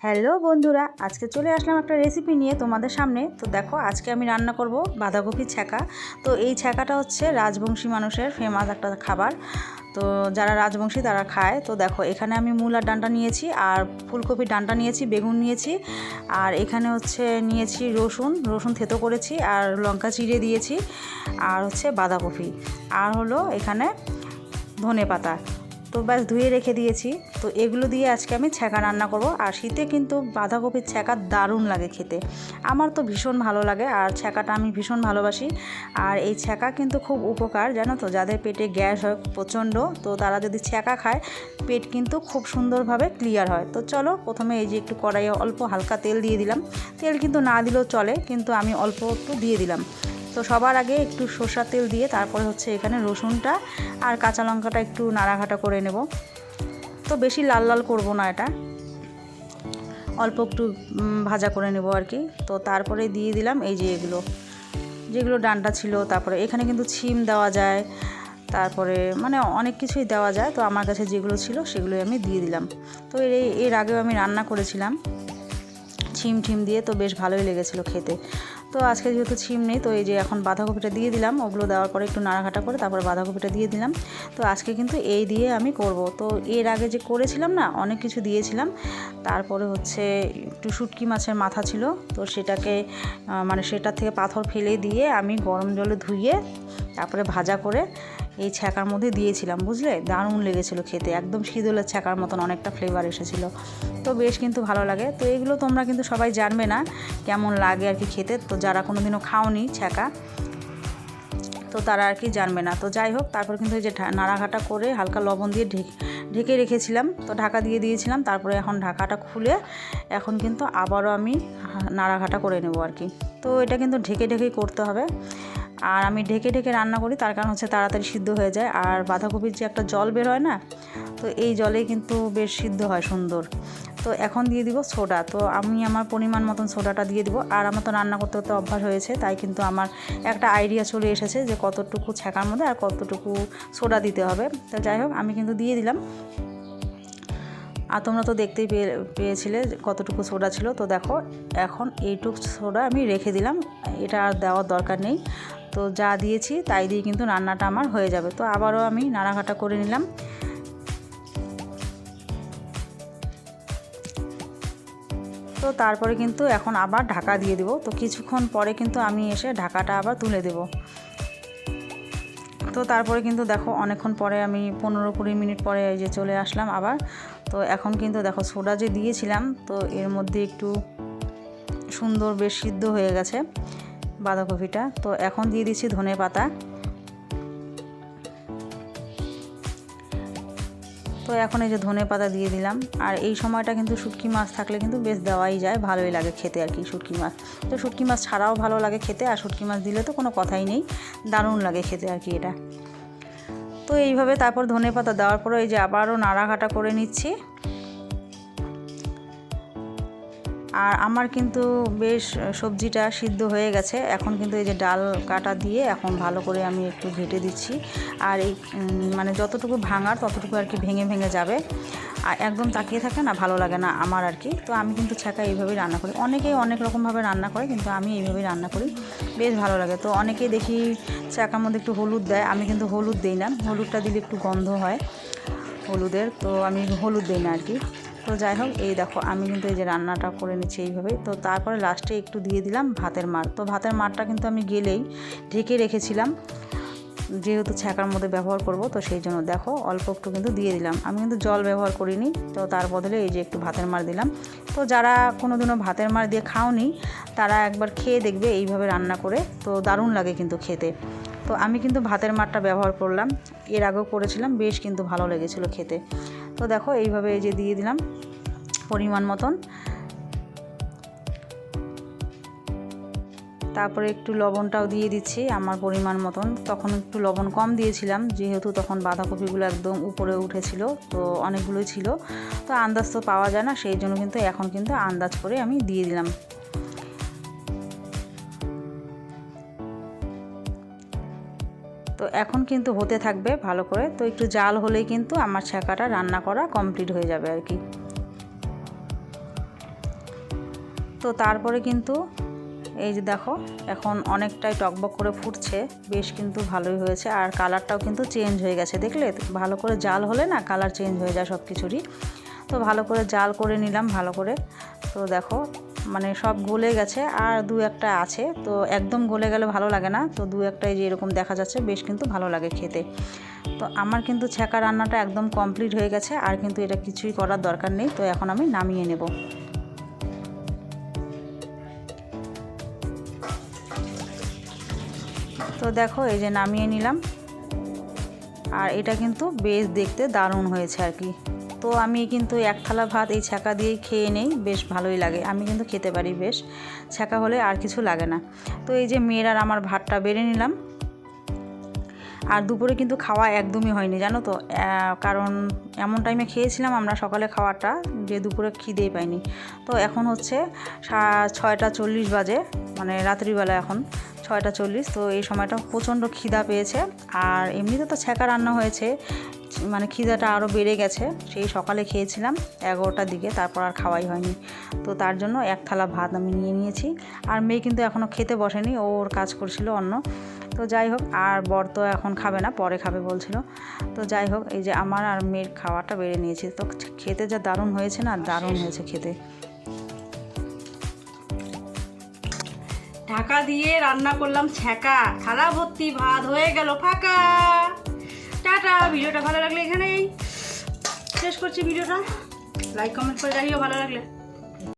Hello বন্ধুরা, আজকে চলে আসলাম একটা রেসিপি নিয়ে তোমাদের সামনে। তো দেখো, আজকে আমি রান্না করব বাঁধাকপির ছ্যাঁকা। তো এই ছ্যাঁকাটা হচ্ছে রাজবংশী মানুষের ফেমাস একটা খাবার। তো যারা রাজবংশী তারা খায়। তো দেখো, এখানে আমি মূলার ডাঁটা নিয়েছি, আর ফুলকপির ডাঁটা নিয়েছি, বেগুন নিয়েছি, আর এখানে হচ্ছে নিয়েছি রসুন থেতো করেছি, আর লঙ্কা চিড়ে দিয়েছি, আর হচ্ছে বাঁধাকপি, আর হলো এখানে ধনেপাতা। তো ব্যাস ধুয়ে রেখে দিয়েছি। তো এগুলো দিয়ে আজকে আমি ছ্যাঁকা রান্না করব। আর শীতে কিন্তু বাঁধাকপির ছ্যাঁকা দারুণ লাগে খেতে, আমার তো ভীষণ ভালো লাগে, আর ছ্যাঁকাটা আমি ভীষণ ভালোবাসি। আর এই ছ্যাঁকা কিন্তু খুব উপকার, জানো তো, যাদের পেটে গ্যাস হয় প্রচণ্ড, তো তারা যদি ছ্যাঁকা খায় পেট কিন্তু খুব সুন্দরভাবে ক্লিয়ার হয়। তো চলো, প্রথমে এই যে একটু কড়াইয়ে অল্প হালকা তেল দিয়ে দিলাম। তেল কিন্তু না দিলেও চলে, কিন্তু আমি অল্প একটু দিয়ে দিলাম। তো সবার আগে একটু সরষের তেল দিয়ে তারপরে হচ্ছে এখানে রসুনটা আর কাঁচা লঙ্কাটা একটু নাড়াঘাটা করে নেব। তো বেশি লাল লাল করব না, এটা অল্প একটু ভাজা করে নেব আর কি। তো তারপরে দিয়ে দিলাম এই যে যেগুলো ডাঁটা ছিল। তারপরে এখানে কিন্তু ছিম দেওয়া যায়, তারপরে মানে অনেক কিছুই দেওয়া যায়। তো আমার কাছে যেগুলো ছিল সেগুলোই আমি দিয়ে দিলাম। তো এর আগেও আমি রান্না করেছিলাম ছিম দিয়ে, তো বেশ ভালোই লেগেছিলো খেতে। তো আজকে যেহেতু ছিম নেই, তো এই যে এখন বাঁধাকপিটা দিয়ে দিলাম। ওগুলো দেওয়ার পরে একটু নাড়াঘাটা করে তারপরে বাঁধাকপিটা দিয়ে দিলাম। তো আজকে কিন্তু এই দিয়ে আমি করব। তো এর আগে যে করেছিলাম না, অনেক কিছু দিয়েছিলাম। তারপরে হচ্ছে একটু শুটকি মাছের মাথা ছিল, তো সেটাকে মানে সেটা থেকে পাথর ফেলে দিয়ে আমি গরম জলে ধুয়ে তারপরে ভাজা করে এই ছ্যাঁকার মধ্যে দিয়েছিলাম, বুঝলে, দারুণ লেগেছিলো খেতে, একদম শীতলের ছ্যাঁকার মতন অনেকটা ফ্লেভার এসেছিলো। তো বেশ কিন্তু ভালো লাগে। তো এগুলো তোমরা কিন্তু সবাই জানবে না কেমন লাগে আর কি খেতে। তো যারা কোনো দিনও খাওনি ছ্যাঁকা, তো তারা আর কি জানবে না। তো যাই হোক, তারপর কিন্তু এই যে নাড়াঘাটা করে হালকা লবণ দিয়ে ঢেকে রেখেছিলাম, তো ঢাকা দিয়ে দিয়েছিলাম। তারপরে এখন ঢাকাটা খুলে এখন কিন্তু আবারও আমি নাড়াঘাটা করে নেব আর কি। তো এটা কিন্তু ঢেকে করতে হবে। আর আমি ঢেকে রান্না করি, তার কারণ হচ্ছে তাড়াতাড়ি সিদ্ধ হয়ে যায়। আর বাঁধাকপির যে একটা জল বের হয় না, তো এই জলে কিন্তু বেশ সিদ্ধ হয় সুন্দর। তো এখন দিয়ে দিব সোডা। তো আমি আমার পরিমাণ মতন সোডাটা দিয়ে দিব। আর আমার তো রান্না করতে অভ্যাস হয়েছে, তাই কিন্তু আমার একটা আইডিয়া চলে এসেছে যে কতটুকু ছ্যাঁকার মধ্যে আর কতটুকু সোডা দিতে হবে। তো যাই হোক, আমি কিন্তু দিয়ে দিলাম। আর তোমরা তো দেখতেই পেয়েছিলে কতটুকু সোডা ছিল। তো দেখো, এখন এইটুকু সোডা আমি রেখে দিলাম, এটা আর দেওয়ার দরকার নেই। তো যা দিয়েছি তাই দিয়ে কিন্তু রান্নাটা আমার হয়ে যাবে। তো আবারও আমি নাড়াঘাটা করে নিলাম। তো তারপরে কিন্তু এখন আবার ঢাকা দিয়ে দেব। তো কিছুক্ষণ পরে কিন্তু আমি এসে ঢাকাটা আবার তুলে দেব। তো তারপরে কিন্তু দেখো, অনেকক্ষণ পরে আমি 15-20 মিনিট পরে এই যে চলে আসলাম আবার। তো এখন কিন্তু দেখো, সোডা যে দিয়েছিলাম, তো এর মধ্যে একটু সুন্দর বেশ সিদ্ধ হয়ে গেছে বাঁধাকপিটা। তো এখন দিয়ে দিচ্ছি ধনেপাতা। তো এখন এই যে ধনেপাতা দিয়ে দিলাম। আর এই সময়টা কিন্তু শুটকি মাছ থাকলে কিন্তু বেশ দেওয়াই যায়, ভালোই লাগে খেতে আর কি শুটকি মাছ। তো শুটকি মাছ ছাড়াও ভালো লাগে খেতে, আর শুটকি মাছ দিলে তো কোনো কথাই নেই, দারুণ লাগে খেতে আর কি এটা। তো এইভাবে তারপর ধনেপাতা দেওয়ার পরে এই যে আবারও নাড়াঘাটা করে নিচ্ছি। আর আমার কিন্তু বেশ সবজিটা সিদ্ধ হয়ে গেছে। এখন কিন্তু এই যে ডাল কাটা দিয়ে এখন ভালো করে আমি একটু ঘেটে দিচ্ছি। আর এই মানে যতটুকু ভাঙার ততটুকু আর কি ভেঙে যাবে। আর একদম তাকিয়ে থাকে না, ভালো লাগে না আমার আর কি। তো আমি কিন্তু ছ্যাঁকা এইভাবেই রান্না করি। অনেকেই অনেক রকমভাবে রান্না করে, কিন্তু আমি এইভাবেই রান্না করি, বেশ ভালো লাগে। তো অনেকেই দেখি ছ্যাঁকার মধ্যে একটু হলুদ দেয়, আমি কিন্তু হলুদ দিই না। হলুদটা দিলে একটু গন্ধ হয় হলুদের, তো আমি হলুদ দিই না আর কি। তো যাই হোক, এই দেখো আমি কিন্তু এই যে রান্নাটা করে নিচ্ছি এইভাবেই। তো তারপরে লাস্টে একটু দিয়ে দিলাম ভাতের মাড়। তো ভাতের মাড়টা কিন্তু আমি গেলেই ঢেকে রেখেছিলাম, যেহেতু ছ্যাঁকার মধ্যে ব্যবহার করব, তো সেই জন্য দেখো অল্প একটু কিন্তু দিয়ে দিলাম। আমি কিন্তু জল ব্যবহার করিনি, তো তার বদলে এই যে একটু ভাতের মাড় দিলাম। তো যারা কোনো দিনও ভাতের মাড় দিয়ে খাওনি, তারা একবার খেয়ে দেখবে এইভাবে রান্না করে, তো দারুণ লাগে কিন্তু খেতে। তো আমি কিন্তু ভাতের মাড়টা ব্যবহার করলাম, এর আগেও করেছিলাম, বেশ কিন্তু ভালো লেগেছিলো খেতে। তো দেখো এইভাবে এই যে দিয়ে দিলাম পরিমাণ মতন। তারপরে একটু লবণটাও দিয়ে দিচ্ছি আমার পরিমাণ মতন। তখন একটু লবণ কম দিয়েছিলাম, যেহেতু তখন বাঁধাকপিগুলো একদম উপরে উঠেছিল, তো অনেকগুলোই ছিল, তো আন্দাজ তো পাওয়া যায় না, সেই জন্য কিন্তু এখন কিন্তু আন্দাজ করে আমি দিয়ে দিলাম। তো এখন কিন্তু হতে থাকবে ভালো করে। তো একটু জাল হলেই কিন্তু আমার ছ্যাঁকাটা রান্না করা কমপ্লিট হয়ে যাবে আর কি। তো তারপরে কিন্তু এই যে দেখো এখন অনেকটাই টকবক করে ফুটছে, বেশ কিন্তু ভালোই হয়েছে। আর কালারটাও কিন্তু চেঞ্জ হয়ে গেছে, দেখলে? ভালো করে জাল হলে না কালার চেঞ্জ হয়ে যায় সব কিছুরই। তো ভালো করে জাল করে নিলাম ভালো করে। তো দেখো মানে সব গলে গেছে, আর দু একটা আছে, তো একদম গলে গেলে ভালো লাগে না, তো দু একটাই যে এরকম দেখা যাচ্ছে বেশ কিন্তু ভালো লাগে খেতে। তো আমার কিন্তু ছ্যাঁকা রান্নাটা একদম কমপ্লিট হয়ে গেছে, আর কিন্তু এটা কিছুই করার দরকার নেই। তো এখন আমি নামিয়ে নেব। তো দেখো এই যে নামিয়ে নিলাম, আর এটা কিন্তু বেশ দেখতে দারুণ হয়েছে আর কি। তো আমি কিন্তু এক থালা ভাত এই ছ্যাঁকা দিয়েই খেয়ে নেই, বেশ ভালোই লাগে, আমি কিন্তু খেতে পারি বেশ, ছ্যাঁকা হলে আর কিছু লাগে না। তো এই যে মেয়ের আর আমার ভাতটা বেড়ে নিলাম। আর দুপুরে কিন্তু খাওয়া একদমই হয়নি জানো তো, কারণ এমন টাইমে খেয়েছিলাম আমরা সকালে খাওয়াটা যে দুপুরে খিদেই পাইনি। তো এখন হচ্ছে 6:40 বাজে, মানে রাত্রিবেলা এখন 6:40। তো এই সময়টা প্রচণ্ড খিদা পেয়েছে, আর এমনিতে তো ছ্যাঁকা রান্না হয়েছে, মানে খিদাটা আরও বেড়ে গেছে। সেই সকালে খেয়েছিলাম 11টার দিকে, তারপর আর খাওয়াই হয়নি। তো তার জন্য এক থালা ভাত আমি নিয়ে নিয়েছি। আর মেয়ে কিন্তু এখনও খেতে বসেনি, ওর কাজ করছিল অন্য। তো যাই হোক, আর বর তো এখন খাবে না, পরে খাবে বলছিল। তো যাই হোক, এই যে আমার আর মেয়ের খাওয়াটা বেড়ে নিয়েছি। তো খেতে যা দারুণ হয়েছে না, দারুণ হয়েছে খেতে। ঢাকা দিয়ে রান্না করলাম ছ্যাঁকা, থালা ভর্তি ভাত হয়ে গেল ফাঁকা। টাটা। ভিডিওটা ভালো লাগলে এখানেই শেষ করছি ভিডিওটা। লাইক কমেন্ট করে জানিও ভালো লাগলে।